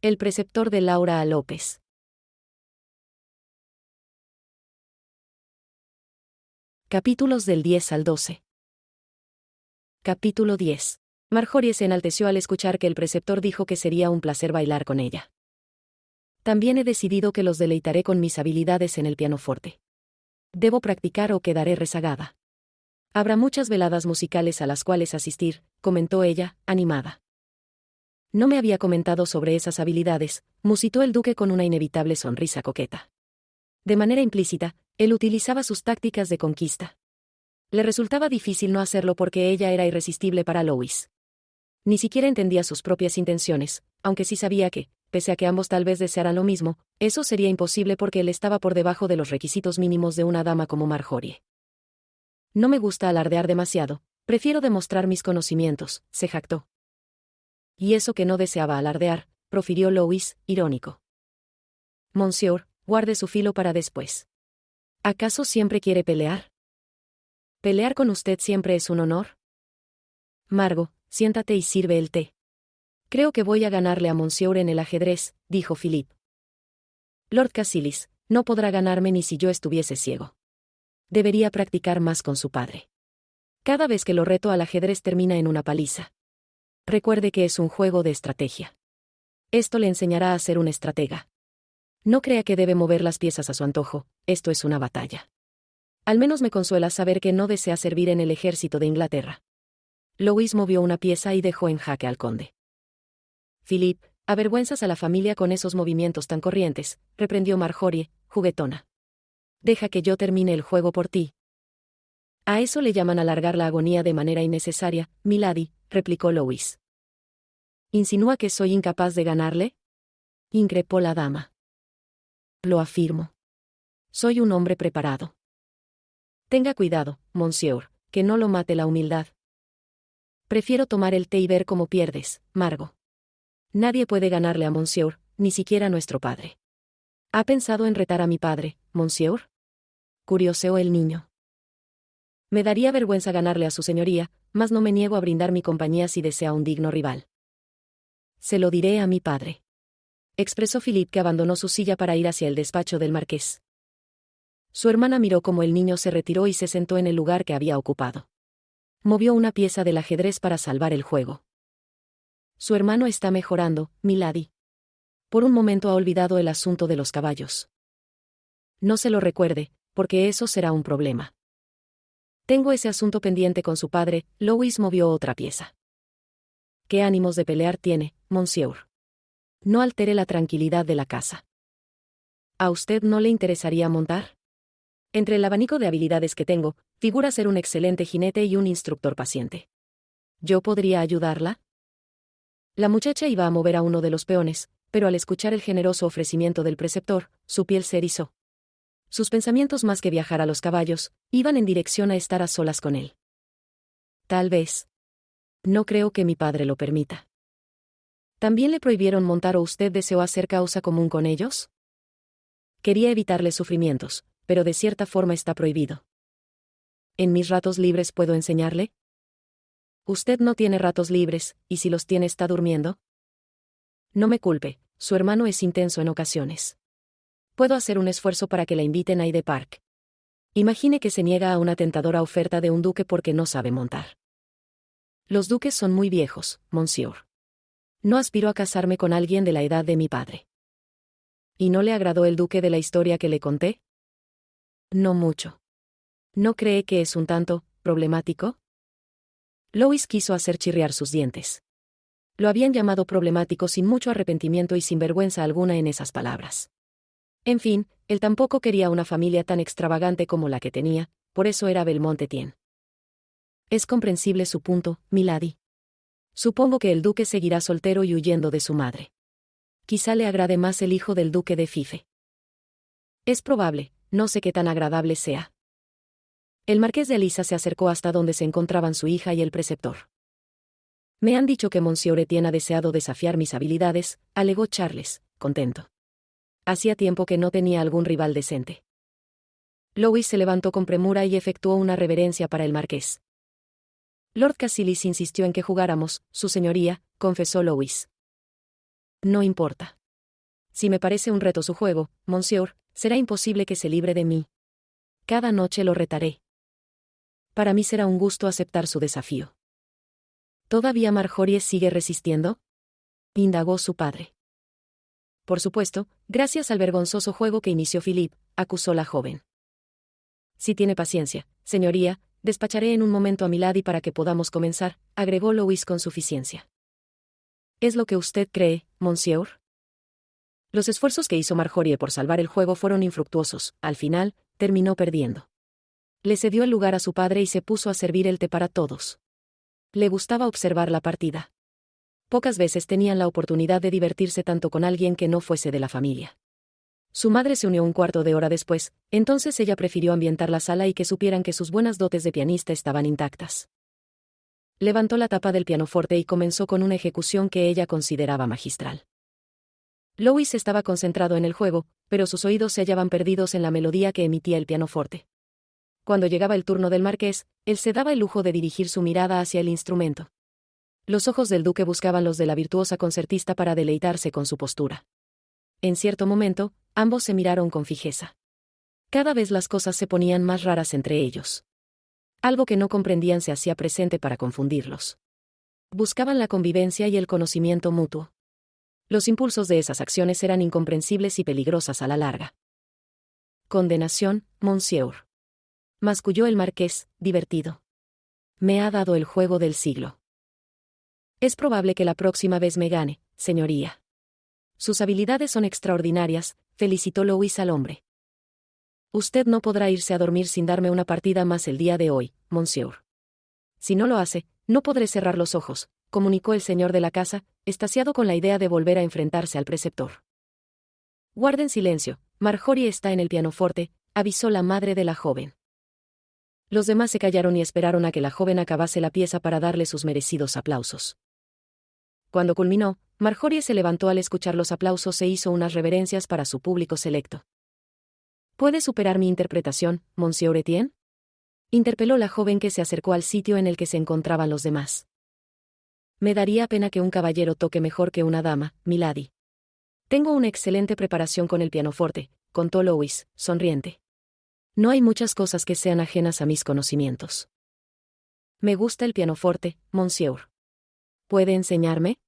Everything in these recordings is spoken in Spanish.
El preceptor de Laura A. López. Capítulos del 10 al 12. Capítulo 10. Marjorie se enalteció al escuchar que el preceptor dijo que sería un placer bailar con ella. También he decidido que los deleitaré con mis habilidades en el pianoforte. Debo practicar o quedaré rezagada. Habrá muchas veladas musicales a las cuales asistir, comentó ella, animada. No me había comentado sobre esas habilidades, musitó el duque con una inevitable sonrisa coqueta. De manera implícita, él utilizaba sus tácticas de conquista. Le resultaba difícil no hacerlo porque ella era irresistible para Lois. Ni siquiera entendía sus propias intenciones, aunque sí sabía que, pese a que ambos tal vez desearan lo mismo, eso sería imposible porque él estaba por debajo de los requisitos mínimos de una dama como Marjorie. No me gusta alardear demasiado, prefiero demostrar mis conocimientos, se jactó. Y eso que no deseaba alardear, profirió Lois, irónico. Monsieur, guarde su filo para después. ¿Acaso siempre quiere pelear? ¿Pelear con usted siempre es un honor? Margot, siéntate y sirve el té. Creo que voy a ganarle a Monsieur en el ajedrez, dijo Philip. Lord Cassilis, no podrá ganarme ni si yo estuviese ciego. Debería practicar más con su padre. Cada vez que lo reto al ajedrez termina en una paliza. Recuerde que es un juego de estrategia. Esto le enseñará a ser un estratega. No crea que debe mover las piezas a su antojo, esto es una batalla. Al menos me consuela saber que no desea servir en el ejército de Inglaterra. Lois movió una pieza y dejó en jaque al conde. Philip, avergüenzas a la familia con esos movimientos tan corrientes, reprendió Marjorie, juguetona. Deja que yo termine el juego por ti. A eso le llaman alargar la agonía de manera innecesaria, milady, replicó Lois. ¿Insinúa que soy incapaz de ganarle? Increpó la dama. Lo afirmo. Soy un hombre preparado. Tenga cuidado, monsieur, que no lo mate la humildad. Prefiero tomar el té y ver cómo pierdes, Margot. Nadie puede ganarle a monsieur, ni siquiera nuestro padre. ¿Ha pensado en retar a mi padre, monsieur? Curioseó el niño. Me daría vergüenza ganarle a su señoría, mas no me niego a brindar mi compañía si desea un digno rival. Se lo diré a mi padre. Expresó Philip, que abandonó su silla para ir hacia el despacho del marqués. Su hermana miró cómo el niño se retiró y se sentó en el lugar que había ocupado. Movió una pieza del ajedrez para salvar el juego. Su hermano está mejorando, milady. Por un momento ha olvidado el asunto de los caballos. No se lo recuerde, porque eso será un problema. Tengo ese asunto pendiente con su padre. Lois movió otra pieza. ¿Qué ánimos de pelear tiene, monsieur? No altere la tranquilidad de la casa. ¿A usted no le interesaría montar? Entre el abanico de habilidades que tengo, figura ser un excelente jinete y un instructor paciente. ¿Yo podría ayudarla? La muchacha iba a mover a uno de los peones, pero al escuchar el generoso ofrecimiento del preceptor, su piel se erizó. Sus pensamientos, más que viajar a los caballos, iban en dirección a estar a solas con él. Tal vez. No creo que mi padre lo permita. ¿También le prohibieron montar o usted deseó hacer causa común con ellos? Quería evitarle sufrimientos, pero de cierta forma está prohibido. ¿En mis ratos libres puedo enseñarle? Usted no tiene ratos libres, y si los tiene está durmiendo. No me culpe, su hermano es intenso en ocasiones. Puedo hacer un esfuerzo para que la inviten a Hyde Park. Imagine que se niega a una tentadora oferta de un duque porque no sabe montar. Los duques son muy viejos, monsieur. No aspiro a casarme con alguien de la edad de mi padre. ¿Y no le agradó el duque de la historia que le conté? No mucho. ¿No cree que es un tanto problemático? Lois quiso hacer chirriar sus dientes. Lo habían llamado problemático sin mucho arrepentimiento y sin vergüenza alguna en esas palabras. En fin, él tampoco quería una familia tan extravagante como la que tenía, por eso era Belmont Etienne. Es comprensible su punto, milady. Supongo que el duque seguirá soltero y huyendo de su madre. Quizá le agrade más el hijo del duque de Fife. Es probable, no sé qué tan agradable sea. El marqués de Elisa se acercó hasta donde se encontraban su hija y el preceptor. Me han dicho que Monsieur Etienne ha deseado desafiar mis habilidades, alegó Charles, contento. Hacía tiempo que no tenía algún rival decente. Lois se levantó con premura y efectuó una reverencia para el marqués. Lord Cassilis insistió en que jugáramos, su señoría, confesó Lois. no importa. Si me parece un reto su juego, monsieur, será imposible que se libre de mí. Cada noche lo retaré. Para mí será un gusto aceptar su desafío. ¿Todavía Marjorie sigue resistiendo?, indagó su padre. Por supuesto, gracias al vergonzoso juego que inició Philippe, acusó la joven. Si tiene paciencia, señoría, despacharé en un momento a Milady para que podamos comenzar, agregó Louis con suficiencia. ¿Es lo que usted cree, monsieur? Los esfuerzos que hizo Marjorie por salvar el juego fueron infructuosos. Al final, terminó perdiendo. Le cedió el lugar a su padre y se puso a servir el té para todos. Le gustaba observar la partida. Pocas veces tenían la oportunidad de divertirse tanto con alguien que no fuese de la familia. Su madre se unió un cuarto de hora después, entonces ella prefirió ambientar la sala y que supieran que sus buenas dotes de pianista estaban intactas. Levantó la tapa del pianoforte y comenzó con una ejecución que ella consideraba magistral. Louis estaba concentrado en el juego, pero sus oídos se hallaban perdidos en la melodía que emitía el pianoforte. Cuando llegaba el turno del marqués, él se daba el lujo de dirigir su mirada hacia el instrumento. Los ojos del duque buscaban los de la virtuosa concertista para deleitarse con su postura. En cierto momento, ambos se miraron con fijeza. Cada vez las cosas se ponían más raras entre ellos. Algo que no comprendían se hacía presente para confundirlos. Buscaban la convivencia y el conocimiento mutuo. Los impulsos de esas acciones eran incomprensibles y peligrosas a la larga. Condenación, monsieur, masculló el marqués, divertido. Me ha dado el juego del siglo. Es probable que la próxima vez me gane, señoría. Sus habilidades son extraordinarias, felicitó Louis al hombre. Usted no podrá irse a dormir sin darme una partida más el día de hoy, monsieur. Si no lo hace, no podré cerrar los ojos, comunicó el señor de la casa, extasiado con la idea de volver a enfrentarse al preceptor. Guarden silencio, Marjorie está en el pianoforte, avisó la madre de la joven. Los demás se callaron y esperaron a que la joven acabase la pieza para darle sus merecidos aplausos. Cuando culminó, Marjorie se levantó al escuchar los aplausos e hizo unas reverencias para su público selecto. ¿Puede superar mi interpretación, monsieur Etienne?, interpeló la joven que se acercó al sitio en el que se encontraban los demás. Me daría pena que un caballero toque mejor que una dama, Milady. Tengo una excelente preparación con el pianoforte, contó Louis, sonriente. No hay muchas cosas que sean ajenas a mis conocimientos. Me gusta el pianoforte, monsieur. ¿Puede enseñarme?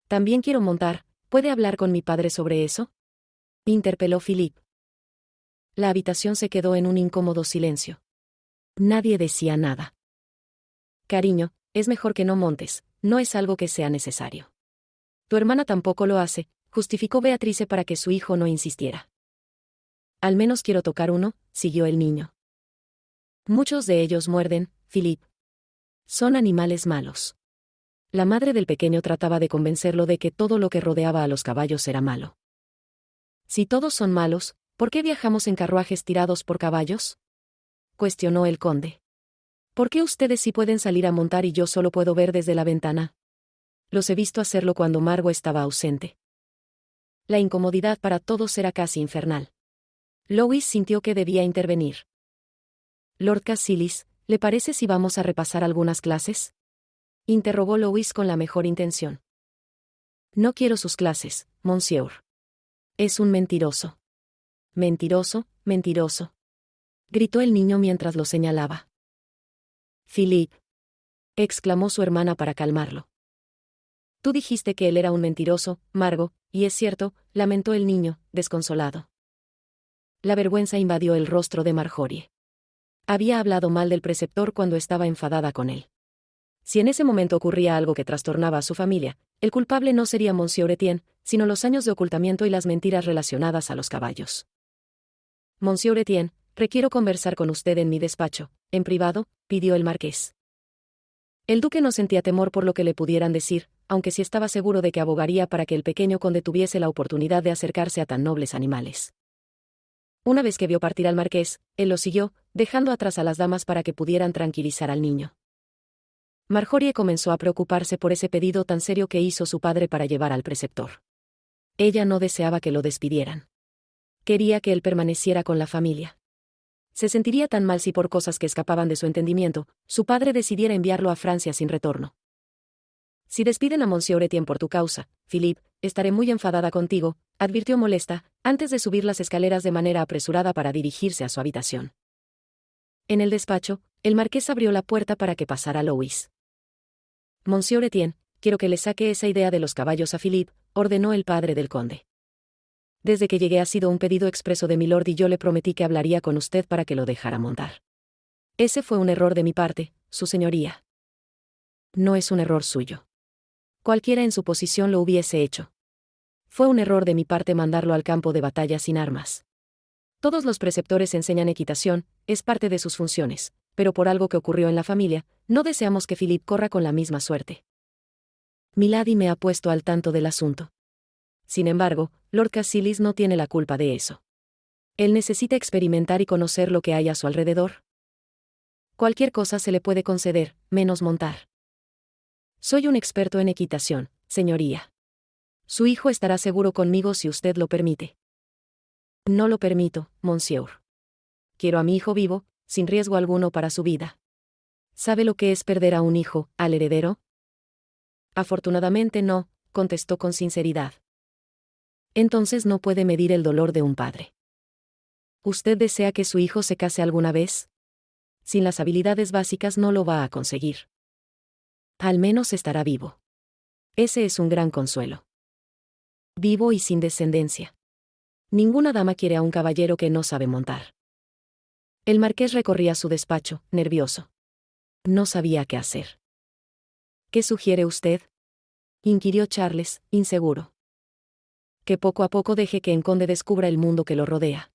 También quiero montar, ¿puede hablar con mi padre sobre eso?, interpeló Philippe. La habitación se quedó en un incómodo silencio. Nadie decía nada. Cariño, es mejor que no montes, no es algo que sea necesario. Tu hermana tampoco lo hace, justificó Beatrice para que su hijo no insistiera. Al menos quiero tocar uno, siguió el niño. Muchos de ellos muerden, Philippe. Son animales malos. La madre del pequeño trataba de convencerlo de que todo lo que rodeaba a los caballos era malo. Si todos son malos, ¿por qué viajamos en carruajes tirados por caballos?, cuestionó el conde. ¿Por qué ustedes sí pueden salir a montar y yo solo puedo ver desde la ventana? Los he visto hacerlo cuando Margot estaba ausente. La incomodidad para todos era casi infernal. Louis sintió que debía intervenir. Lord Cassilis, ¿le parece si vamos a repasar algunas clases?, interrogó Louis con la mejor intención. No quiero sus clases, monsieur. Es un mentiroso. Mentiroso, mentiroso, gritó el niño mientras lo señalaba. Philippe, exclamó su hermana para calmarlo. Tú dijiste que él era un mentiroso, Margot, y es cierto, lamentó el niño, desconsolado. La vergüenza invadió el rostro de Marjorie. Había hablado mal del preceptor cuando estaba enfadada con él. Si en ese momento ocurría algo que trastornaba a su familia, el culpable no sería monsieur Etienne, sino los años de ocultamiento y las mentiras relacionadas a los caballos. Monsieur Etienne, requiero conversar con usted en mi despacho, en privado, pidió el marqués. El duque no sentía temor por lo que le pudieran decir, aunque sí estaba seguro de que abogaría para que el pequeño conde tuviese la oportunidad de acercarse a tan nobles animales. Una vez que vio partir al marqués, él lo siguió, dejando atrás a las damas para que pudieran tranquilizar al niño. Marjorie comenzó a preocuparse por ese pedido tan serio que hizo su padre para llevar al preceptor. Ella no deseaba que lo despidieran. Quería que él permaneciera con la familia. Se sentiría tan mal si por cosas que escapaban de su entendimiento, su padre decidiera enviarlo a Francia sin retorno. Si despiden a Monsieur Etienne por tu causa, Philippe, estaré muy enfadada contigo, advirtió molesta, antes de subir las escaleras de manera apresurada para dirigirse a su habitación. En el despacho, el marqués abrió la puerta para que pasara Louis. Monsieur Etienne, quiero que le saque esa idea de los caballos a Philippe, ordenó el padre del conde. Desde que llegué ha sido un pedido expreso de milord y yo le prometí que hablaría con usted para que lo dejara montar. Ese fue un error de mi parte, su señoría. No es un error suyo. Cualquiera en su posición lo hubiese hecho. Fue un error de mi parte mandarlo al campo de batalla sin armas. Todos los preceptores enseñan equitación, es parte de sus funciones, pero por algo que ocurrió en la familia, no deseamos que Philippe corra con la misma suerte. Milady me ha puesto al tanto del asunto. Sin embargo, Lord Cassilis no tiene la culpa de eso. Él necesita experimentar y conocer lo que hay a su alrededor. Cualquier cosa se le puede conceder, menos montar. Soy un experto en equitación, señoría. Su hijo estará seguro conmigo si usted lo permite. No lo permito, monsieur. Quiero a mi hijo vivo, sin riesgo alguno para su vida. ¿Sabe lo que es perder a un hijo, al heredero? Afortunadamente no, contestó con sinceridad. Entonces no puede medir el dolor de un padre. ¿Usted desea que su hijo se case alguna vez? Sin las habilidades básicas no lo va a conseguir. Al menos estará vivo. Ese es un gran consuelo. Vivo y sin descendencia. Ninguna dama quiere a un caballero que no sabe montar. El marqués recorría su despacho, nervioso. No sabía qué hacer. ¿Qué sugiere usted?, inquirió Charles, inseguro. Que poco a poco deje que el conde descubra el mundo que lo rodea.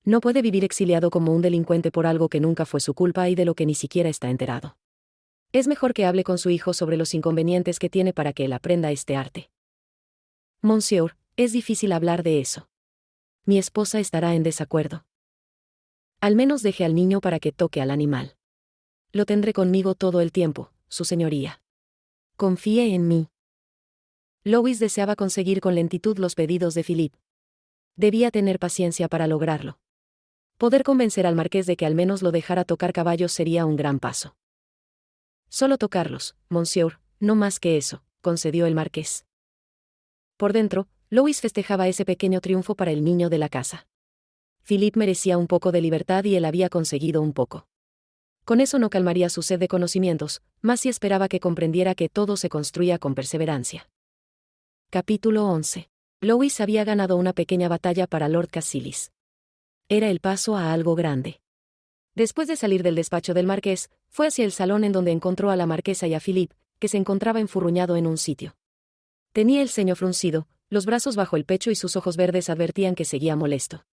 No puede vivir exiliado como un delincuente por algo que nunca fue su culpa y de lo que ni siquiera está enterado. Es mejor que hable con su hijo sobre los inconvenientes que tiene para que él aprenda este arte. Monsieur, es difícil hablar de eso. Mi esposa estará en desacuerdo. Al menos deje al niño para que toque al animal. Lo tendré conmigo todo el tiempo, su señoría. Confíe en mí. Louis deseaba conseguir con lentitud los pedidos de Philippe. Debía tener paciencia para lograrlo. Poder convencer al marqués de que al menos lo dejara tocar caballos sería un gran paso. Solo tocarlos, monsieur, no más que eso, concedió el marqués. Por dentro, Louis festejaba ese pequeño triunfo para el niño de la casa. Philippe merecía un poco de libertad y él había conseguido un poco. Con eso no calmaría su sed de conocimientos, más si esperaba que comprendiera que todo se construía con perseverancia. Capítulo 11. Louis había ganado una pequeña batalla para Lord Cassilis. Era el paso a algo grande. Después de salir del despacho del marqués, fue hacia el salón en donde encontró a la marquesa y a Philippe, que se encontraba enfurruñado en un sitio. Tenía el ceño fruncido, los brazos bajo el pecho y sus ojos verdes advertían que seguía molesto.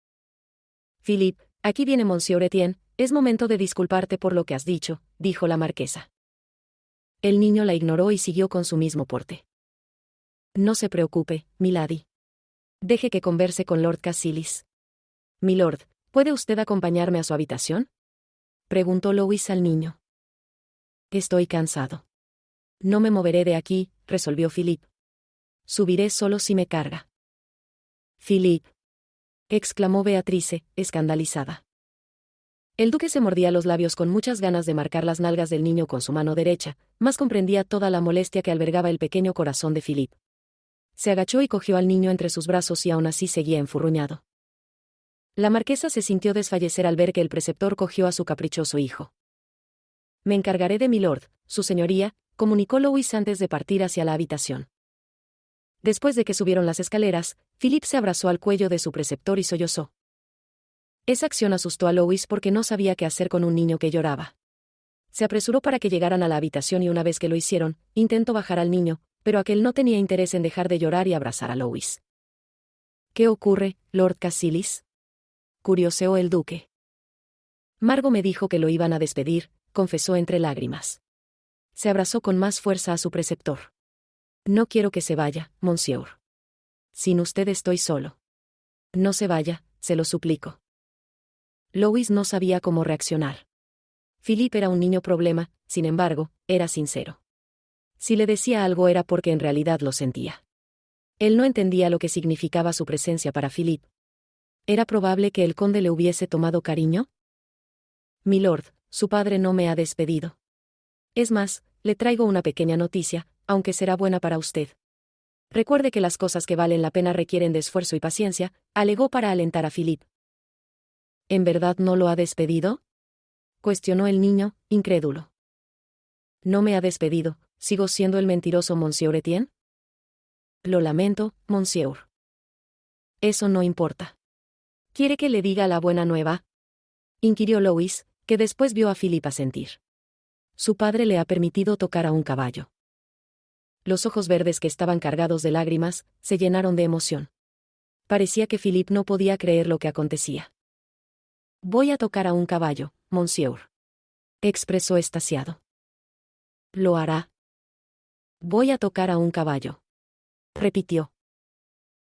Philippe, aquí viene Monsieur Etienne, es momento de disculparte por lo que has dicho, dijo la marquesa. El niño la ignoró y siguió con su mismo porte. No se preocupe, milady. Deje que converse con Lord Cassilis. Milord, ¿puede usted acompañarme a su habitación?, preguntó Louis al niño. Estoy cansado. No me moveré de aquí, resolvió Philippe. Subiré solo si me carga. Philippe, exclamó Beatrice, escandalizada. El duque se mordía los labios con muchas ganas de marcar las nalgas del niño con su mano derecha, mas comprendía toda la molestia que albergaba el pequeño corazón de Philippe. Se agachó y cogió al niño entre sus brazos y aún así seguía enfurruñado. La marquesa se sintió desfallecer al ver que el preceptor cogió a su caprichoso hijo. Me encargaré de milord, su señoría, comunicó Louis antes de partir hacia la habitación. Después de que subieron las escaleras, Philippe se abrazó al cuello de su preceptor y sollozó. Esa acción asustó a Louis porque no sabía qué hacer con un niño que lloraba. Se apresuró para que llegaran a la habitación y una vez que lo hicieron, intentó bajar al niño, pero aquel no tenía interés en dejar de llorar y abrazar a Louis. ¿Qué ocurre, Lord Cassilis?, curioseó el duque. Margot me dijo que lo iban a despedir, confesó entre lágrimas. Se abrazó con más fuerza a su preceptor. No quiero que se vaya, monsieur. Sin usted estoy solo. No se vaya, se lo suplico. Louis no sabía cómo reaccionar. Philippe era un niño problema, sin embargo, era sincero. Si le decía algo era porque en realidad lo sentía. Él no entendía lo que significaba su presencia para Philippe. ¿Era probable que el conde le hubiese tomado cariño? Milord, su padre no me ha despedido. Es más, le traigo una pequeña noticia, aunque será buena para usted. Recuerde que las cosas que valen la pena requieren de esfuerzo y paciencia, alegó para alentar a Philip. ¿En verdad no lo ha despedido?, cuestionó el niño, incrédulo. No me ha despedido, ¿sigo siendo el mentiroso Monsieur Etienne? Lo lamento, Monsieur. Eso no importa. ¿Quiere que le diga la buena nueva?, inquirió Louis, que después vio a Philip asentir. Su padre le ha permitido tocar a un caballo. Los ojos verdes, que estaban cargados de lágrimas, se llenaron de emoción. Parecía que Philip no podía creer lo que acontecía. Voy a tocar a un caballo, Monsieur, expresó extasiado. ¿Lo hará? Voy a tocar a un caballo, repitió.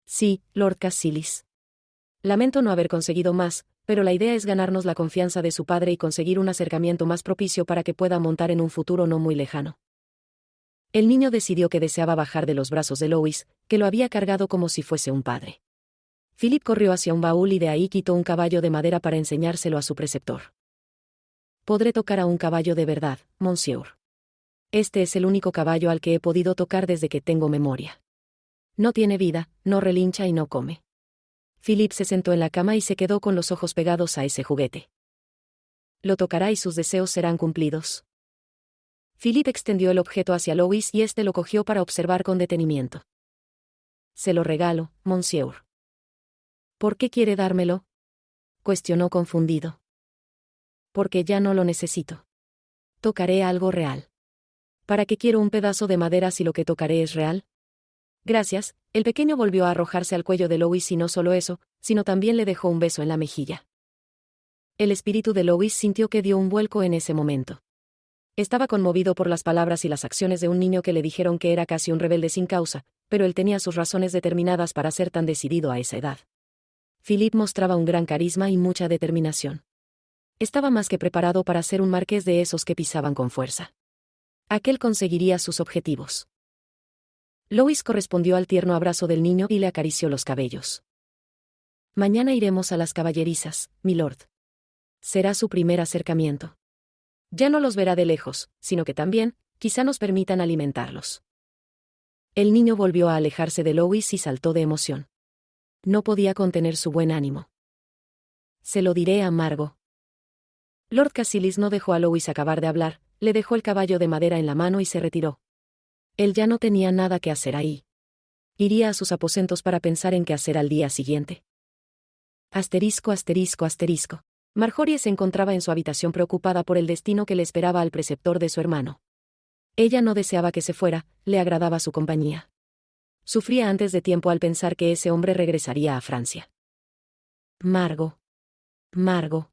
Sí, Lord Cassilis. Lamento no haber conseguido más, pero la idea es ganarnos la confianza de su padre y conseguir un acercamiento más propicio para que pueda montar en un futuro no muy lejano. El niño decidió que deseaba bajar de los brazos de Louis, que lo había cargado como si fuese un padre. Philip corrió hacia un baúl y de ahí quitó un caballo de madera para enseñárselo a su preceptor. Podré tocar a un caballo de verdad, Monsieur. Este es el único caballo al que he podido tocar desde que tengo memoria. No tiene vida, no relincha y no come. Philip se sentó en la cama y se quedó con los ojos pegados a ese juguete. Lo tocará y sus deseos serán cumplidos. Philip extendió el objeto hacia Louis y éste lo cogió para observar con detenimiento. Se lo regalo, Monsieur. ¿Por qué quiere dármelo?, cuestionó confundido. Porque ya no lo necesito. Tocaré algo real. ¿Para qué quiero un pedazo de madera si lo que tocaré es real? Gracias. El pequeño volvió a arrojarse al cuello de Louis y no solo eso, sino también le dejó un beso en la mejilla. El espíritu de Louis sintió que dio un vuelco en ese momento. Estaba conmovido por las palabras y las acciones de un niño que le dijeron que era casi un rebelde sin causa, pero él tenía sus razones determinadas para ser tan decidido a esa edad. Philip mostraba un gran carisma y mucha determinación. Estaba más que preparado para ser un marqués de esos que pisaban con fuerza. Aquel conseguiría sus objetivos. Louis correspondió al tierno abrazo del niño y le acarició los cabellos. Mañana iremos a las caballerizas, milord. Será su primer acercamiento. Ya no los verá de lejos, sino que también, quizá nos permitan alimentarlos. El niño volvió a alejarse de Louis y saltó de emoción. No podía contener su buen ánimo. Se lo diré a Margot. Lord Cassilis no dejó a Louis acabar de hablar, le dejó el caballo de madera en la mano y se retiró. Él ya no tenía nada que hacer ahí. Iría a sus aposentos para pensar en qué hacer al día siguiente. Asterisco, asterisco, asterisco. Marjorie se encontraba en su habitación preocupada por el destino que le esperaba al preceptor de su hermano. Ella no deseaba que se fuera, le agradaba su compañía. Sufría antes de tiempo al pensar que ese hombre regresaría a Francia. Margot. Margot.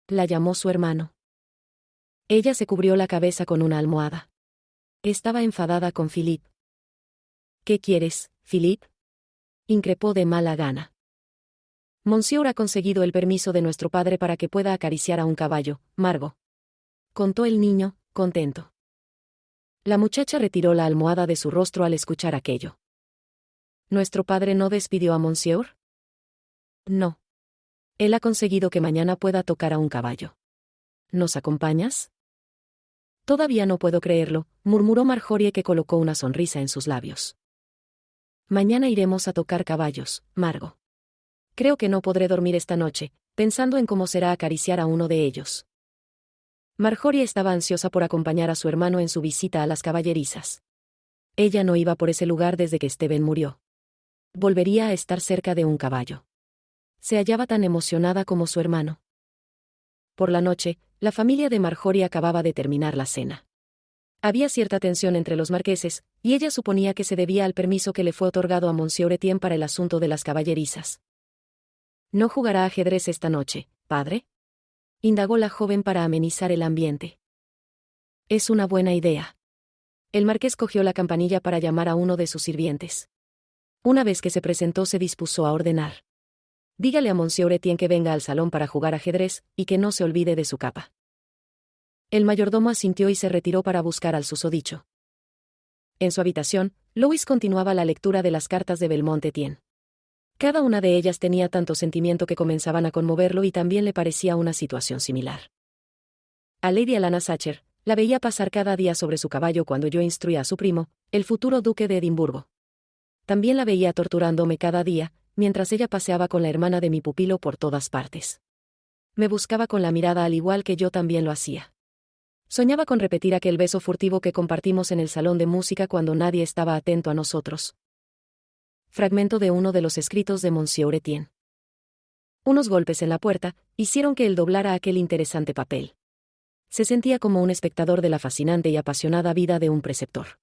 La llamó su hermano. Ella se cubrió la cabeza con una almohada. Estaba enfadada con Philip. ¿Qué quieres, Philip?, increpó de mala gana. Monsieur ha conseguido el permiso de nuestro padre para que pueda acariciar a un caballo, Margot, contó el niño, contento. La muchacha retiró la almohada de su rostro al escuchar aquello. ¿Nuestro padre no despidió a Monsieur? No. Él ha conseguido que mañana pueda tocar a un caballo. ¿Nos acompañas? Todavía no puedo creerlo, murmuró Marjorie, que colocó una sonrisa en sus labios. Mañana iremos a tocar caballos, Margot. Creo que no podré dormir esta noche, pensando en cómo será acariciar a uno de ellos. Marjorie estaba ansiosa por acompañar a su hermano en su visita a las caballerizas. Ella no iba por ese lugar desde que Stephen murió. Volvería a estar cerca de un caballo. Se hallaba tan emocionada como su hermano. Por la noche, la familia de Marjorie acababa de terminar la cena. Había cierta tensión entre los marqueses, y ella suponía que se debía al permiso que le fue otorgado a Monsieur Etienne para el asunto de las caballerizas. ¿No jugará ajedrez esta noche, padre?, indagó la joven para amenizar el ambiente. Es una buena idea. El marqués cogió la campanilla para llamar a uno de sus sirvientes. Una vez que se presentó, se dispuso a ordenar. Dígale a Monsieur Etienne que venga al salón para jugar ajedrez, y que no se olvide de su capa. El mayordomo asintió y se retiró para buscar al susodicho. En su habitación, Louis continuaba la lectura de las cartas de Belmont Etienne. Cada una de ellas tenía tanto sentimiento que comenzaban a conmoverlo y también le parecía una situación similar. A Lady Alanna Sacher, La veía pasar cada día sobre su caballo cuando yo instruía a su primo, el futuro duque de Edimburgo. También la veía torturándome cada día, mientras ella paseaba con la hermana de mi pupilo por todas partes. Me buscaba con la mirada al igual que yo también lo hacía. Soñaba con repetir aquel beso furtivo que compartimos en el salón de música cuando nadie estaba atento a nosotros. Fragmento de uno de los escritos de Monsieur Etienne. Unos golpes en la puerta hicieron que él doblara aquel interesante papel. Se sentía como un espectador de la fascinante y apasionada vida de un preceptor.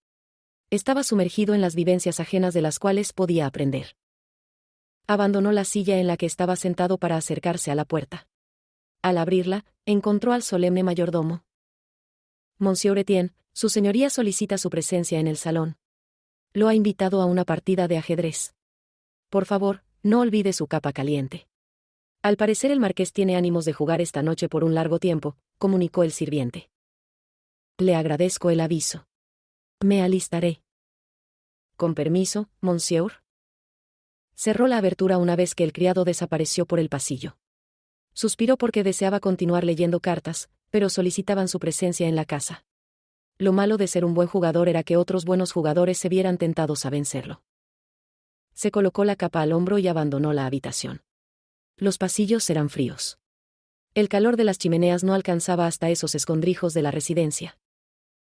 Estaba sumergido en las vivencias ajenas de las cuales podía aprender. Abandonó la silla en la que estaba sentado para acercarse a la puerta. Al abrirla, encontró al solemne mayordomo. Monsieur Etienne, su señoría solicita su presencia en el salón. Lo ha invitado a una partida de ajedrez. Por favor, no olvide su capa caliente. Al parecer el marqués tiene ánimos de jugar esta noche por un largo tiempo, comunicó el sirviente. Le agradezco el aviso. Me alistaré. Con permiso, monsieur. Cerró la abertura una vez que el criado desapareció por el pasillo. Suspiró porque deseaba continuar leyendo cartas, pero solicitaban su presencia en la casa. Lo malo de ser un buen jugador era que otros buenos jugadores se vieran tentados a vencerlo. Se colocó la capa al hombro y abandonó la habitación. Los pasillos eran fríos. El calor de las chimeneas no alcanzaba hasta esos escondrijos de la residencia.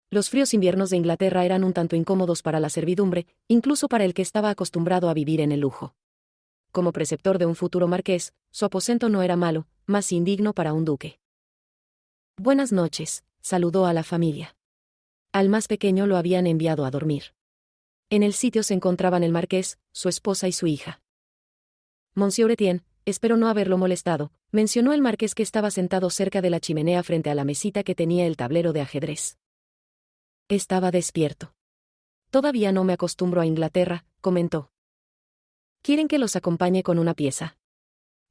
Los fríos inviernos de Inglaterra eran un tanto incómodos para la servidumbre, incluso para el que estaba acostumbrado a vivir en el lujo. Como preceptor de un futuro marqués, su aposento no era malo, más indigno para un duque. Buenas noches, saludó a la familia. Al más pequeño lo habían enviado a dormir. En el sitio se encontraban el marqués, su esposa y su hija. Monsieur Etienne, espero no haberlo molestado, mencionó el marqués que estaba sentado cerca de la chimenea frente a la mesita que tenía el tablero de ajedrez. Estaba despierto. Todavía no me acostumbro a Inglaterra, comentó. ¿Quieren que los acompañe con una pieza?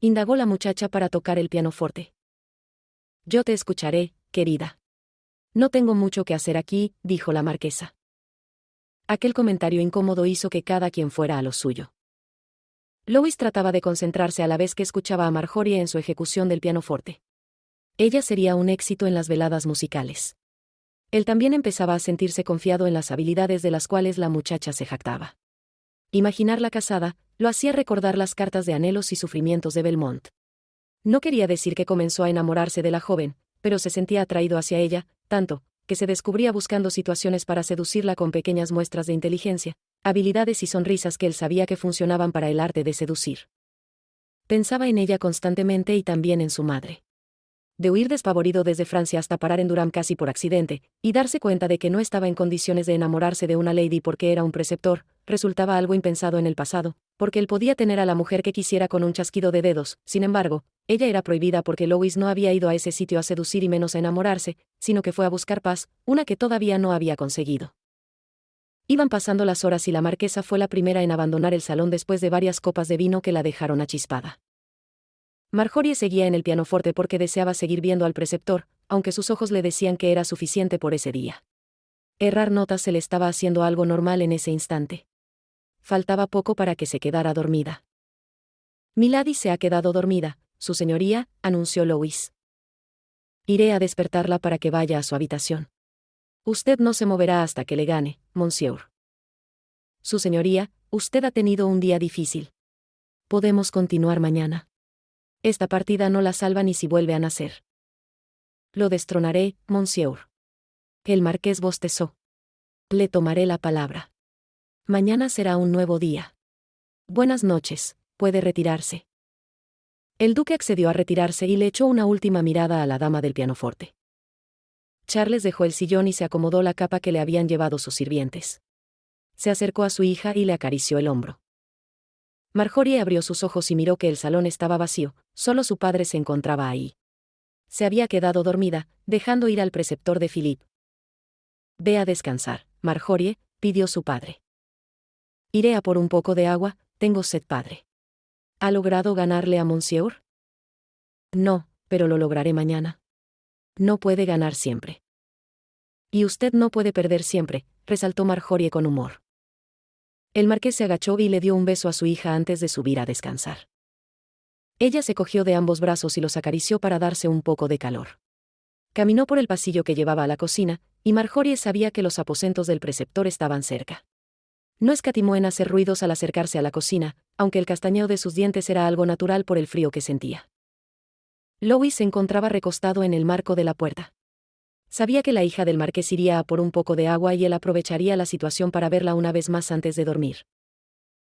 Indagó la muchacha para tocar el pianoforte. Yo te escucharé, querida. No tengo mucho que hacer aquí, dijo la marquesa. Aquel comentario incómodo hizo que cada quien fuera a lo suyo. Lois trataba de concentrarse a la vez que escuchaba a Marjorie en su ejecución del pianoforte. Ella sería un éxito en las veladas musicales. Él también empezaba a sentirse confiado en las habilidades de las cuales la muchacha se jactaba. Imaginarla casada lo hacía recordar las cartas de anhelos y sufrimientos de Belmont. No quería decir que comenzó a enamorarse de la joven, pero se sentía atraído hacia ella, tanto, que se descubría buscando situaciones para seducirla con pequeñas muestras de inteligencia, habilidades y sonrisas que él sabía que funcionaban para el arte de seducir. Pensaba en ella constantemente y también en su madre. De huir despavorido desde Francia hasta parar en Durham casi por accidente, y darse cuenta de que no estaba en condiciones de enamorarse de una lady porque era un preceptor, resultaba algo impensado en el pasado, porque él podía tener a la mujer que quisiera con un chasquido de dedos. Sin embargo, ella era prohibida porque Lois no había ido a ese sitio a seducir y menos a enamorarse, sino que fue a buscar paz, una que todavía no había conseguido. Iban pasando las horas y la marquesa fue la primera en abandonar el salón después de varias copas de vino que la dejaron achispada. Marjorie seguía en el pianoforte porque deseaba seguir viendo al preceptor, aunque sus ojos le decían que era suficiente por ese día. Errar notas se le estaba haciendo algo normal en ese instante. Faltaba poco para que se quedara dormida. Milady se ha quedado dormida, su señoría, anunció Lois. Iré a despertarla para que vaya a su habitación. Usted no se moverá hasta que le gane, monsieur. Su señoría, usted ha tenido un día difícil. Podemos continuar mañana. Esta partida no la salva ni si vuelve a nacer. Lo destronaré, monsieur. El marqués bostezó. Le tomaré la palabra. Mañana será un nuevo día. Buenas noches, puede retirarse. El duque accedió a retirarse y le echó una última mirada a la dama del pianoforte. Charles dejó el sillón y se acomodó la capa que le habían llevado sus sirvientes. Se acercó a su hija y le acarició el hombro. Marjorie abrió sus ojos y miró que el salón estaba vacío, solo su padre se encontraba ahí. Se había quedado dormida, dejando ir al preceptor de Philippe. Ve a descansar, Marjorie, pidió su padre. Iré a por un poco de agua, tengo sed, padre. ¿Ha logrado ganarle a monsieur? No, pero lo lograré mañana. No puede ganar siempre. Y usted no puede perder siempre, resaltó Marjorie con humor. El marqués se agachó y le dio un beso a su hija antes de subir a descansar. Ella se cogió de ambos brazos y los acarició para darse un poco de calor. Caminó por el pasillo que llevaba a la cocina, y Marjorie sabía que los aposentos del preceptor estaban cerca. No escatimó en hacer ruidos al acercarse a la cocina, aunque el castañeo de sus dientes era algo natural por el frío que sentía. Louis se encontraba recostado en el marco de la puerta. Sabía que la hija del marqués iría a por un poco de agua y él aprovecharía la situación para verla una vez más antes de dormir.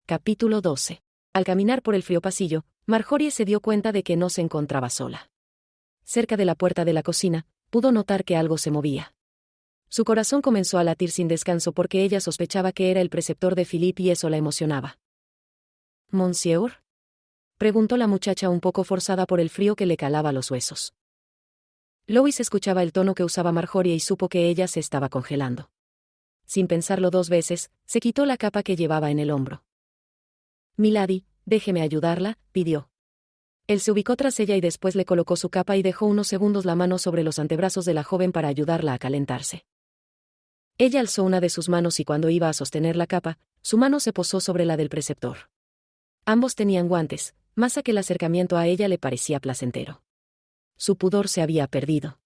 Capítulo 12. Al caminar por el frío pasillo, Marjorie se dio cuenta de que no se encontraba sola. Cerca de la puerta de la cocina, pudo notar que algo se movía. Su corazón comenzó a latir sin descanso porque ella sospechaba que era el preceptor de Philippe y eso la emocionaba. «¿Monsieur?», preguntó la muchacha un poco forzada por el frío que le calaba los huesos. Louis escuchaba el tono que usaba Marjorie y supo que ella se estaba congelando. Sin pensarlo dos veces, se quitó la capa que llevaba en el hombro. «Milady, déjeme ayudarla», pidió. Él se ubicó tras ella y después le colocó su capa y dejó unos segundos la mano sobre los antebrazos de la joven para ayudarla a calentarse. Ella alzó una de sus manos y cuando iba a sostener la capa, su mano se posó sobre la del preceptor. Ambos tenían guantes, más aquel acercamiento a ella le parecía placentero. Su pudor se había perdido.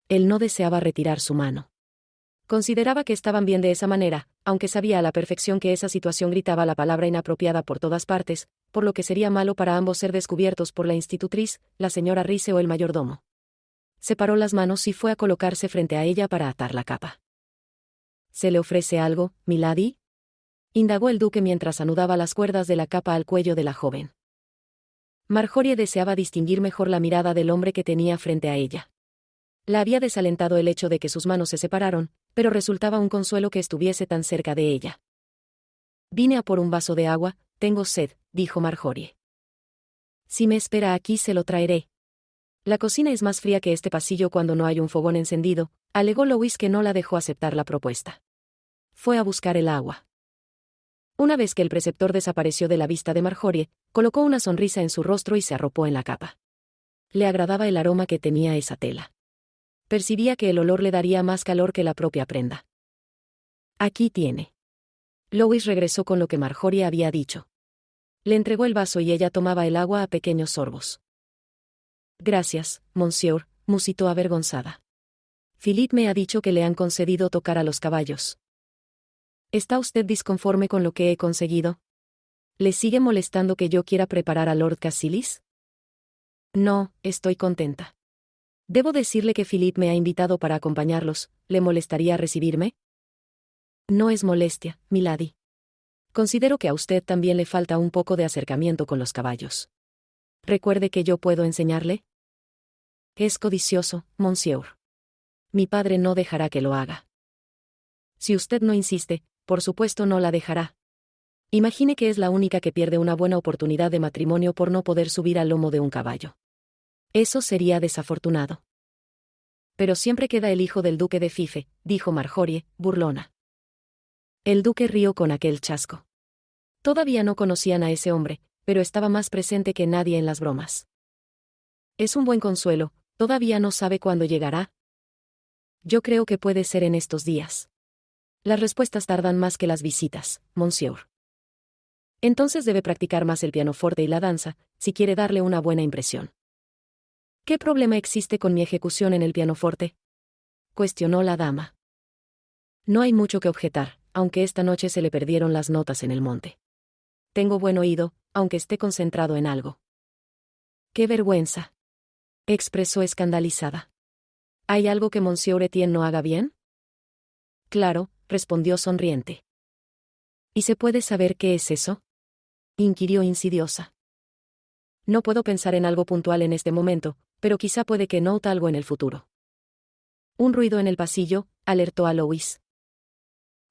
Él no deseaba retirar su mano. Consideraba que estaban bien de esa manera, aunque sabía a la perfección que esa situación gritaba la palabra inapropiada por todas partes, por lo que sería malo para ambos ser descubiertos por la institutriz, la señora Rice o el mayordomo. Separó las manos y fue a colocarse frente a ella para atar la capa. «¿Se le ofrece algo, milady?», indagó el duque mientras anudaba las cuerdas de la capa al cuello de la joven. Marjorie deseaba distinguir mejor la mirada del hombre que tenía frente a ella. La había desalentado el hecho de que sus manos se separaron, pero resultaba un consuelo que estuviese tan cerca de ella. «Vine a por un vaso de agua, tengo sed», dijo Marjorie. «Si me espera aquí se lo traeré». «La cocina es más fría que este pasillo cuando no hay un fogón encendido», alegó Louis, que no la dejó aceptar la propuesta. Fue a buscar el agua. Una vez que el preceptor desapareció de la vista de Marjorie, colocó una sonrisa en su rostro y se arropó en la capa. Le agradaba el aroma que tenía esa tela. Percibía que el olor le daría más calor que la propia prenda. «Aquí tiene». Louis regresó con lo que Marjorie había dicho. Le entregó el vaso y ella tomaba el agua a pequeños sorbos. «Gracias, monsieur», musitó avergonzada. «Philippe me ha dicho que le han concedido tocar a los caballos». «¿Está usted disconforme con lo que he conseguido? ¿Le sigue molestando que yo quiera preparar a Lord Cassilis?» «No, estoy contenta. Debo decirle que Philippe me ha invitado para acompañarlos. ¿Le molestaría recibirme?» «No es molestia, milady. Considero que a usted también le falta un poco de acercamiento con los caballos. Recuerde que yo puedo enseñarle». «Es codicioso, monsieur. Mi padre no dejará que lo haga». «Si usted no insiste, por supuesto no la dejará. Imagine que es la única que pierde una buena oportunidad de matrimonio por no poder subir al lomo de un caballo. Eso sería desafortunado». «Pero siempre queda el hijo del duque de Fife», dijo Marjorie, burlona. El duque rió con aquel chasco. Todavía no conocían a ese hombre, pero estaba más presente que nadie en las bromas. «Es un buen consuelo, todavía no sabe cuándo llegará». «Yo creo que puede ser en estos días. Las respuestas tardan más que las visitas, monsieur. Entonces debe practicar más el pianoforte y la danza, si quiere darle una buena impresión». «¿Qué problema existe con mi ejecución en el pianoforte?», cuestionó la dama. «No hay mucho que objetar, aunque esta noche se le perdieron las notas en el monte. Tengo buen oído, aunque esté concentrado en algo». «¡Qué vergüenza!», expresó escandalizada. «¿Hay algo que monsieur Etienne no haga bien?». «Claro», respondió sonriente. «¿Y se puede saber qué es eso?», inquirió insidiosa. «No puedo pensar en algo puntual en este momento, pero quizá puede que note algo en el futuro». Un ruido en el pasillo alertó a Louis.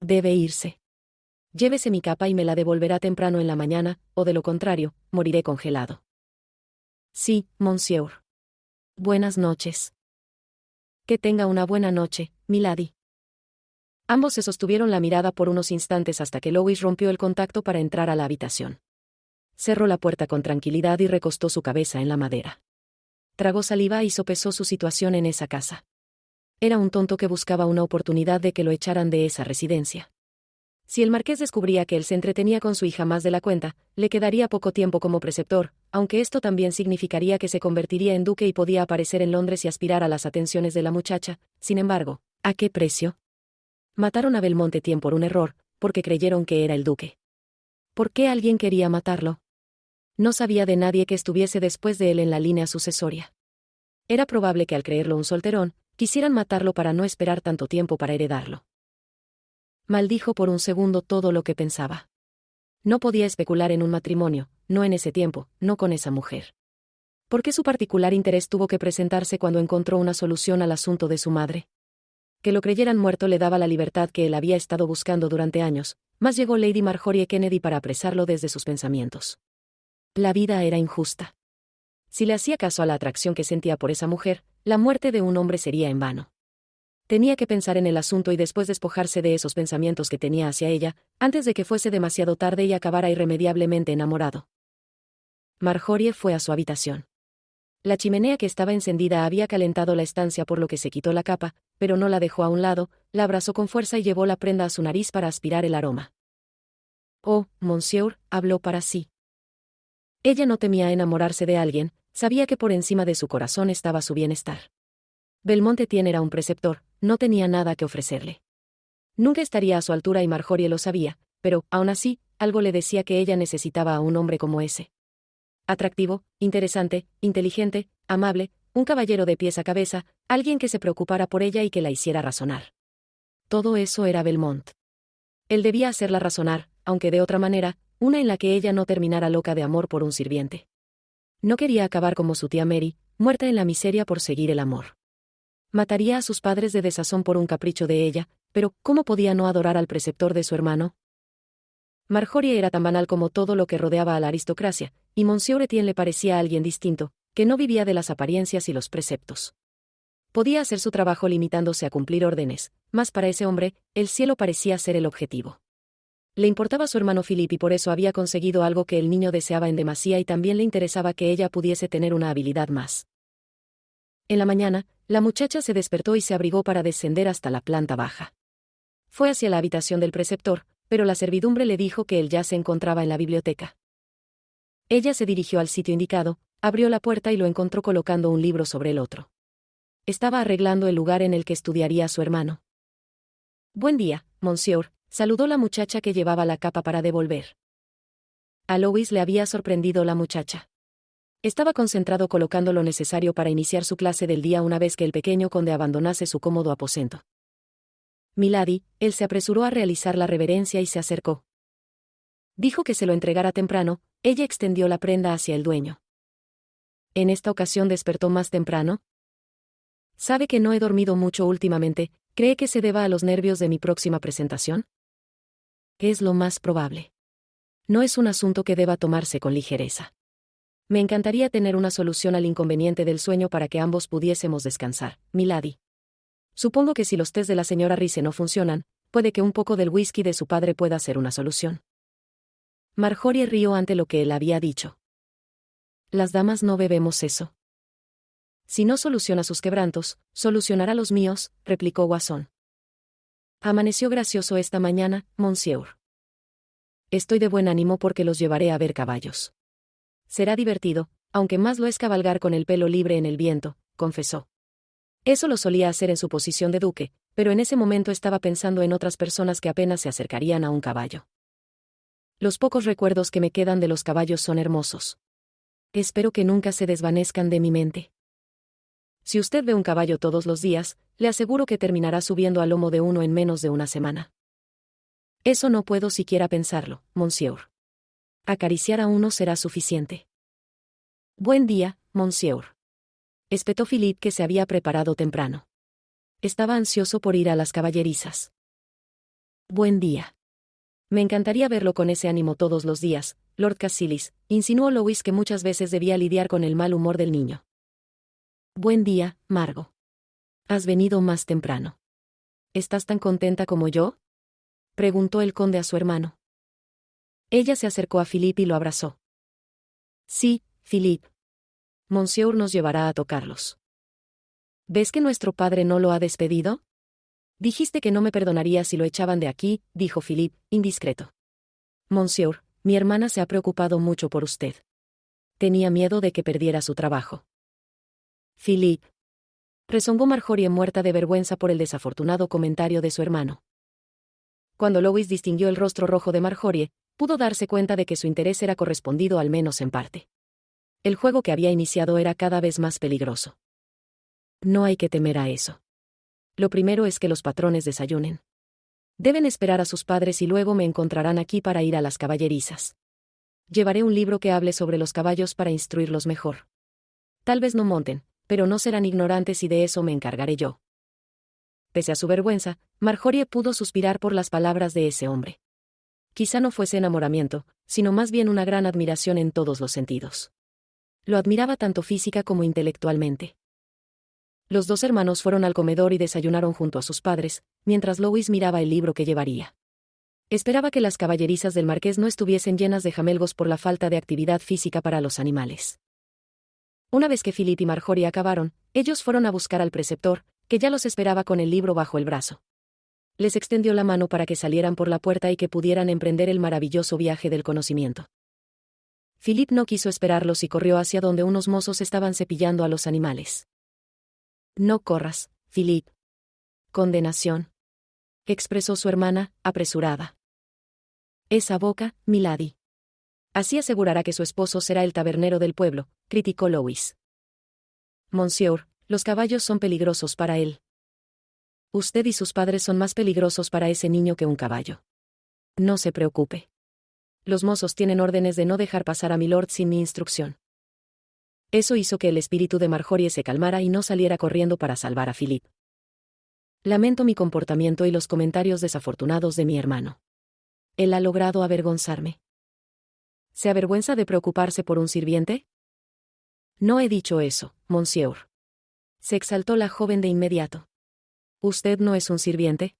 «Debe irse. Llévese mi capa y me la devolverá temprano en la mañana, o de lo contrario, moriré congelado». «Sí, monsieur. Buenas noches». «Que tenga una buena noche, milady». Ambos se sostuvieron la mirada por unos instantes hasta que Louis rompió el contacto para entrar a la habitación. Cerró la puerta con tranquilidad y recostó su cabeza en la madera. Tragó saliva y sopesó su situación en esa casa. Era un tonto que buscaba una oportunidad de que lo echaran de esa residencia. Si el marqués descubría que él se entretenía con su hija más de la cuenta, le quedaría poco tiempo como preceptor, aunque esto también significaría que se convertiría en duque y podía aparecer en Londres y aspirar a las atenciones de la muchacha. Sin embargo, ¿a qué precio? Mataron a Belmonte por un error, porque creyeron que era el duque. ¿Por qué alguien quería matarlo? No sabía de nadie que estuviese después de él en la línea sucesoria. Era probable que al creerlo un solterón, quisieran matarlo para no esperar tanto tiempo para heredarlo. Maldijo por un segundo todo lo que pensaba. No podía especular en un matrimonio, no en ese tiempo, no con esa mujer. ¿Por qué su particular interés tuvo que presentarse cuando encontró una solución al asunto de su madre? Que lo creyeran muerto le daba la libertad que él había estado buscando durante años, mas llegó Lady Marjorie Kennedy para apresarlo desde sus pensamientos. La vida era injusta. Si le hacía caso a la atracción que sentía por esa mujer, la muerte de un hombre sería en vano. Tenía que pensar en el asunto y después despojarse de esos pensamientos que tenía hacia ella, antes de que fuese demasiado tarde y acabara irremediablemente enamorado. Marjorie fue a su habitación. La chimenea que estaba encendida había calentado la estancia por lo que se quitó la capa, pero no la dejó a un lado, la abrazó con fuerza y llevó la prenda a su nariz para aspirar el aroma. «Oh, monsieur», habló para sí. Ella no temía enamorarse de alguien, sabía que por encima de su corazón estaba su bienestar. Belmonte era un preceptor, no tenía nada que ofrecerle. Nunca estaría a su altura y Marjorie lo sabía, pero, aún así, algo le decía que ella necesitaba a un hombre como ese. Atractivo, interesante, inteligente, amable, un caballero de pies a cabeza, alguien que se preocupara por ella y que la hiciera razonar. Todo eso era Belmont. Él debía hacerla razonar, aunque de otra manera, una en la que ella no terminara loca de amor por un sirviente. No quería acabar como su tía Mary, muerta en la miseria por seguir el amor. Mataría a sus padres de desazón por un capricho de ella, pero ¿cómo podía no adorar al preceptor de su hermano? Marjorie era tan banal como todo lo que rodeaba a la aristocracia, y Monsieur Etienne le parecía alguien distinto, que no vivía de las apariencias y los preceptos. Podía hacer su trabajo limitándose a cumplir órdenes, mas para ese hombre, el cielo parecía ser el objetivo. Le importaba su hermano Philip y por eso había conseguido algo que el niño deseaba en demasía y también le interesaba que ella pudiese tener una habilidad más. En la mañana, la muchacha se despertó y se abrigó para descender hasta la planta baja. Fue hacia la habitación del preceptor, pero la servidumbre le dijo que él ya se encontraba en la biblioteca. Ella se dirigió al sitio indicado, abrió la puerta y lo encontró colocando un libro sobre el otro. Estaba arreglando el lugar en el que estudiaría a su hermano. «Buen día, monsieur», saludó la muchacha que llevaba la capa para devolver. A Lois le había sorprendido la muchacha. Estaba concentrado colocando lo necesario para iniciar su clase del día una vez que el pequeño conde abandonase su cómodo aposento. «Milady», él se apresuró a realizar la reverencia y se acercó. Dijo que se lo entregara temprano, ella extendió la prenda hacia el dueño. «¿En esta ocasión despertó más temprano?» «Sabe que no he dormido mucho últimamente, ¿cree que se deba a los nervios de mi próxima presentación?» «Es lo más probable. No es un asunto que deba tomarse con ligereza. Me encantaría tener una solución al inconveniente del sueño para que ambos pudiésemos descansar, milady. Supongo que si los tés de la señora Rice no funcionan, puede que un poco del whisky de su padre pueda ser una solución». Marjorie rió ante lo que él había dicho. «Las damas no bebemos eso». «Si no soluciona sus quebrantos, solucionará los míos», replicó Watson. «Amaneció gracioso esta mañana, monsieur. Estoy de buen ánimo porque los llevaré a ver caballos. Será divertido, aunque más lo es cabalgar con el pelo libre en el viento», confesó. Eso lo solía hacer en su posición de duque, pero en ese momento estaba pensando en otras personas que apenas se acercarían a un caballo. «Los pocos recuerdos que me quedan de los caballos son hermosos. Espero que nunca se desvanezcan de mi mente. Si usted ve un caballo todos los días, le aseguro que terminará subiendo al lomo de uno en menos de una semana». «Eso no puedo siquiera pensarlo, monsieur. Acariciar a uno será suficiente». «Buen día, monsieur», espetó Philip, que se había preparado temprano. Estaba ansioso por ir a las caballerizas. «Buen día. Me encantaría verlo con ese ánimo todos los días, Lord Cassilis», insinuó Lois, que muchas veces debía lidiar con el mal humor del niño. «Buen día, Margot. Has venido más temprano. ¿Estás tan contenta como yo?», preguntó el conde a su hermano. Ella se acercó a Philip y lo abrazó. «Sí, Philip. Monsieur nos llevará a tocarlos. ¿Ves que nuestro padre no lo ha despedido?», Dijiste que no me perdonaría si lo echaban de aquí, dijo Philippe, indiscreto. Monsieur, mi hermana se ha preocupado mucho por usted. Tenía miedo de que perdiera su trabajo. Philippe. Rezongó Marjorie muerta de vergüenza por el desafortunado comentario de su hermano. Cuando Louis distinguió el rostro rojo de Marjorie, pudo darse cuenta de que su interés era correspondido al menos en parte. El juego que había iniciado era cada vez más peligroso. No hay que temer a eso. Lo primero es que los patrones desayunen. Deben esperar a sus padres y luego me encontrarán aquí para ir a las caballerizas. Llevaré un libro que hable sobre los caballos para instruirlos mejor. Tal vez no monten, pero no serán ignorantes y de eso me encargaré yo. Pese a su vergüenza, Marjorie pudo suspirar por las palabras de ese hombre. Quizá no fuese enamoramiento, sino más bien una gran admiración en todos los sentidos. Lo admiraba tanto física como intelectualmente. Los dos hermanos fueron al comedor y desayunaron junto a sus padres, mientras Louis miraba el libro que llevaría. Esperaba que las caballerizas del marqués no estuviesen llenas de jamelgos por la falta de actividad física para los animales. Una vez que Philippe y Marjorie acabaron, ellos fueron a buscar al preceptor, que ya los esperaba con el libro bajo el brazo. Les extendió la mano para que salieran por la puerta y que pudieran emprender el maravilloso viaje del conocimiento. Philippe no quiso esperarlos y corrió hacia donde unos mozos estaban cepillando a los animales. No corras, Philippe. Condenación. Expresó su hermana, apresurada. Esa boca, milady. Así asegurará que su esposo será el tabernero del pueblo, criticó Louis. Monsieur, los caballos son peligrosos para él. Usted y sus padres son más peligrosos para ese niño que un caballo. No se preocupe. Los mozos tienen órdenes de no dejar pasar a milord sin mi instrucción. Eso hizo que el espíritu de Marjorie se calmara y no saliera corriendo para salvar a Philippe. Lamento mi comportamiento y los comentarios desafortunados de mi hermano. Él ha logrado avergonzarme. ¿Se avergüenza de preocuparse por un sirviente? No he dicho eso, monsieur. Se exaltó la joven de inmediato. ¿Usted no es un sirviente?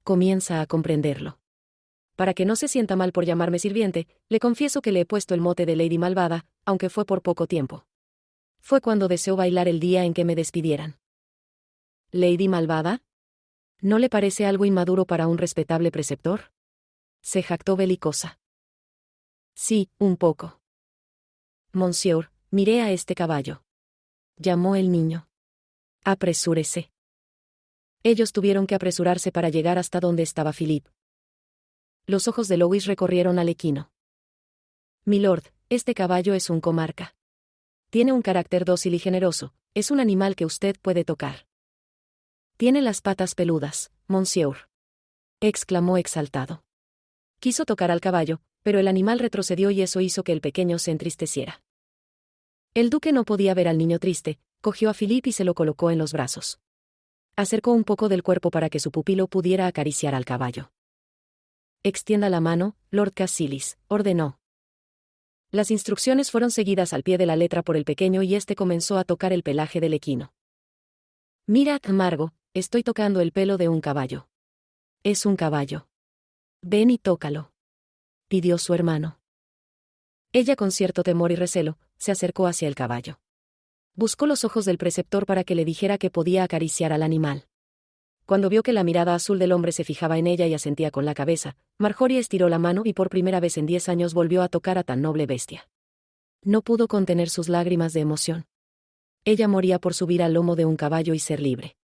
Comienza a comprenderlo. Para que no se sienta mal por llamarme sirviente, le confieso que le he puesto el mote de Lady Malvada, aunque fue por poco tiempo. Fue cuando deseó bailar el día en que me despidieran. ¿Lady Malvada? ¿No le parece algo inmaduro para un respetable preceptor? Se jactó belicosa. Sí, un poco. Monsieur, miré a este caballo. Llamó el niño. Apresúrese. Ellos tuvieron que apresurarse para llegar hasta donde estaba Philippe. Los ojos de Louis recorrieron al equino. Milord, este caballo es un comarca. Tiene un carácter dócil y generoso, es un animal que usted puede tocar. Tiene las patas peludas, monsieur. Exclamó exaltado. Quiso tocar al caballo, pero el animal retrocedió y eso hizo que el pequeño se entristeciera. El duque no podía ver al niño triste, cogió a Philippe y se lo colocó en los brazos. Acercó un poco del cuerpo para que su pupilo pudiera acariciar al caballo. Extienda la mano, Lord Cassilis, ordenó. Las instrucciones fueron seguidas al pie de la letra por el pequeño y éste comenzó a tocar el pelaje del equino. Mira, Margot, estoy tocando el pelo de un caballo. Es un caballo. Ven y tócalo. Pidió su hermano. Ella con cierto temor y recelo, se acercó hacia el caballo. Buscó los ojos del preceptor para que le dijera que podía acariciar al animal. Cuando vio que la mirada azul del hombre se fijaba en ella y asentía con la cabeza, Marjorie estiró la mano y por primera vez en 10 años volvió a tocar a tan noble bestia. No pudo contener sus lágrimas de emoción. Ella moría por subir al lomo de un caballo y ser libre.